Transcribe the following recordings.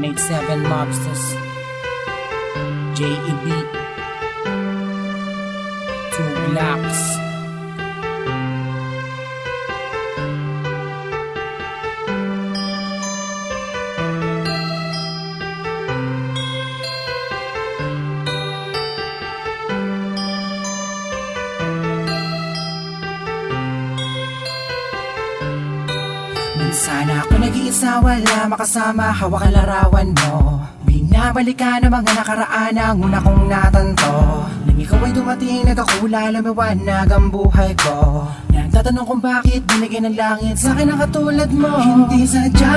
187 Mobsters, JEB, 2 Glocks. Sana ako nag-iisa, wala makasama, hawak ang larawan mo. Binabalikan ang mga nakaraan ang una kong natanto. Nang ikaw ay dumating, nagkakula, lumiwanag ang buhay ko. Nagtatanong kung bakit binigyan ng langit sa akin ang katulad mo. Hindi sadya,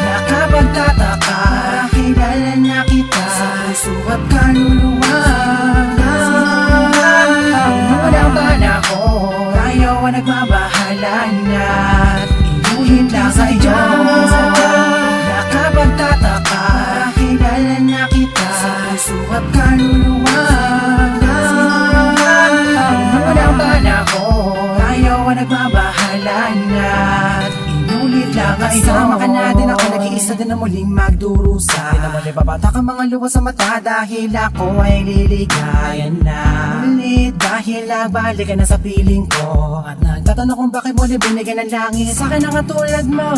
nakapagtataka, kilala na kita sa puso at kaluluwa. Noon ba na ako, tayo ang nagbabahala na inuhin lang sa iyo. Nakapagtataka, kilala na kita sa puso at kaluluwa. Noon ba na ako, tayo ang nagbabahala na inulit lang ang iyo. Kasama ka natin, ako nag-iisa din na muling magdurusa. Di na muli babata ka mga luha sa mata dahil ako ay liligayan na ulit. Dahil nagbalik ka na sa piling ko at nagtatanong kung bakit muli binigyan ng langit sa akin ang katulad mo.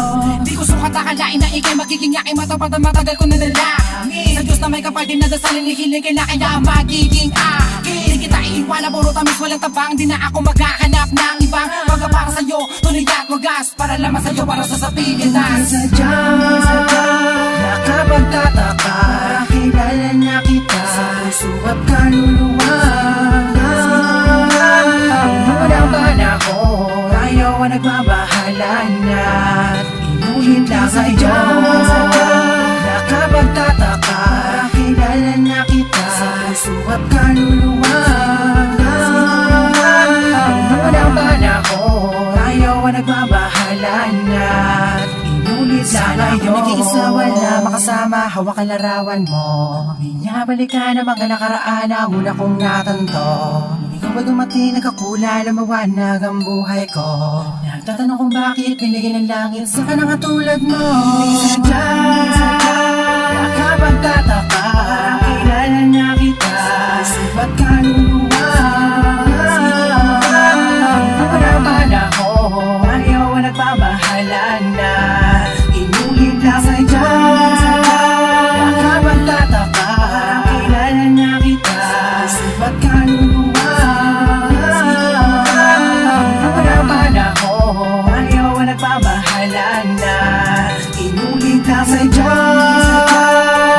Di ko sukat akalain na ikay magiging yakin, matapat na matagal ko na nalangin. Sa Diyos na may kapal din na dasalin, hiling kailangan na magiging akin. Di kita iiwala, puro tamis walang tabang. Di na ako maghahanap ng ibang baga para sa'yo, tuloy at wagas para lamang sa'yo, para sa Pilipinas. Sadya, nakapagtataka, kilala na kita sa puso at kaluluwa. Noon ba na ako, tayo ang nagbabahala na inuhin lang sa iyo. Nakapagtataka, kilala na kita sa puso at kaluluwa. Noon ba na ako, tayo ang nagbabahala na inulit lang iyo. Nag-iisa, wala makasama, hawak ang larawan mo. Binabalikan ang mga nakaraan ang una kong natanto. Ikaw ay dumating, nagkakula, lumawanag ang buhay ko. Nagtatanong kung bakit binigyan ng langit sa akin ang katulad mo. Sadya, nakapagtataka, kilala na kita sa puso at kaluluwa. Noon ba na ako, ayaw ang nagbabahala na inulit lang sa iyo. Nakapagtataka, kilala na kita sa puso at kaluluwa. Nagbabahala na inulit lang sa iyo.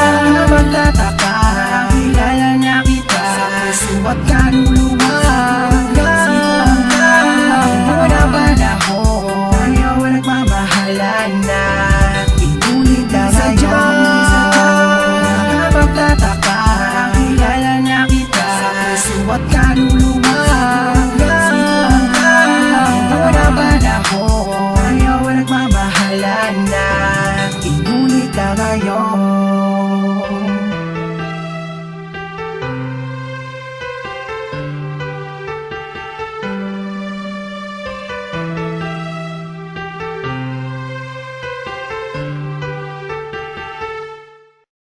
Nakapagtataka, kilala na kita sa puso at kaluluwa. Wala ba na ako, ayaw ang nagbabahala na inulit lang sa iyo. Nakapagtataka, kilala na kita sa puso at kaluluwa.